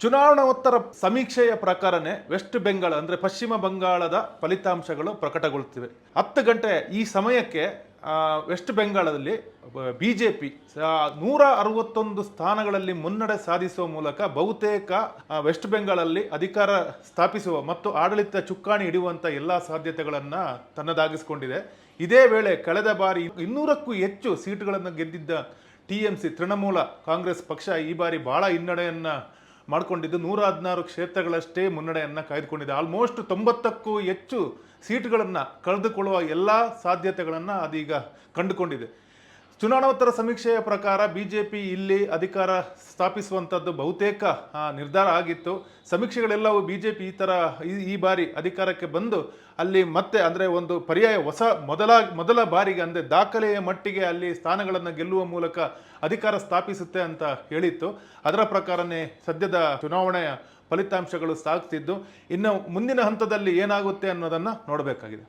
ಚುನಾವಣೋತ್ತರ ಸಮೀಕ್ಷೆಯ ಪ್ರಕಾರನೇ ವೆಸ್ಟ್ ಬೆಂಗಾಲ್ ಅಂದರೆ ಪಶ್ಚಿಮ ಬಂಗಾಳದ ಫಲಿತಾಂಶಗಳು ಪ್ರಕಟಗೊಳ್ಳುತ್ತಿವೆ. 10 ಗಂಟೆ ಈ ಸಮಯಕ್ಕೆ ವೆಸ್ಟ್ ಬೆಂಗಾಳದಲ್ಲಿ ಬಿಜೆಪಿ 161 ಸ್ಥಾನಗಳಲ್ಲಿ ಮುನ್ನಡೆ ಸಾಧಿಸುವ ಮೂಲಕ ಬಹುತೇಕ ವೆಸ್ಟ್ ಬೆಂಗಾಳಲ್ಲಿ ಅಧಿಕಾರ ಸ್ಥಾಪಿಸುವ ಮತ್ತು ಆಡಳಿತ ಚುಕ್ಕಾಣಿ ಹಿಡಿಯುವಂಥ ಎಲ್ಲ ಸಾಧ್ಯತೆಗಳನ್ನು ತನ್ನದಾಗಿಸಿಕೊಂಡಿದೆ. ಇದೇ ವೇಳೆ ಕಳೆದ ಬಾರಿ 200ಕ್ಕೂ ಹೆಚ್ಚು ಸೀಟುಗಳನ್ನು ಗೆದ್ದಿದ್ದ TMC ತೃಣಮೂಲ ಕಾಂಗ್ರೆಸ್ ಪಕ್ಷ ಈ ಬಾರಿ ಬಹಳ ಹಿನ್ನಡೆಯನ್ನು ಮಾಡಿಕೊಂಡಿದ್ದು 116 ಕ್ಷೇತ್ರಗಳಷ್ಟೇ ಮುನ್ನಡೆಯನ್ನು ಕಾಯ್ದುಕೊಂಡಿದೆ. ಆಲ್ಮೋಸ್ಟ್ 90ಕ್ಕೂ ಹೆಚ್ಚು ಸೀಟುಗಳನ್ನು ಕಳೆದುಕೊಳ್ಳುವ ಎಲ್ಲ ಸಾಧ್ಯತೆಗಳನ್ನು ಅದೀಗ ಕಂಡುಕೊಂಡಿದೆ. ಚುನಾವಣೋತ್ತರ ಸಮೀಕ್ಷೆಯ ಪ್ರಕಾರ ಬಿಜೆಪಿ ಇಲ್ಲಿ ಅಧಿಕಾರ ಸ್ಥಾಪಿಸುವಂಥದ್ದು ಬಹುತೇಕ ನಿರ್ಧಾರ ಆಗಿತ್ತು. ಸಮೀಕ್ಷೆಗಳೆಲ್ಲವೂ ಬಿಜೆಪಿ ಈ ಬಾರಿ ಅಧಿಕಾರಕ್ಕೆ ಬಂದು ಅಲ್ಲಿ ಮತ್ತೆ ಅಂದರೆ ಒಂದು ಪರ್ಯಾಯ ಮೊದಲ ಬಾರಿಗೆ ಅಂದರೆ ದಾಖಲೆಯ ಮಟ್ಟಿಗೆ ಅಲ್ಲಿ ಸ್ಥಾನಗಳನ್ನು ಗೆಲ್ಲುವ ಮೂಲಕ ಅಧಿಕಾರ ಸ್ಥಾಪಿಸುತ್ತೆ ಅಂತ ಹೇಳಿತ್ತು. ಅದರ ಪ್ರಕಾರನೇ ಸದ್ಯದ ಚುನಾವಣೆಯ ಫಲಿತಾಂಶಗಳು ಸಾಗ್ತಿದ್ದು, ಇನ್ನು ಮುಂದಿನ ಹಂತದಲ್ಲಿ ಏನಾಗುತ್ತೆ ಅನ್ನೋದನ್ನು ನೋಡಬೇಕಾಗಿದೆ.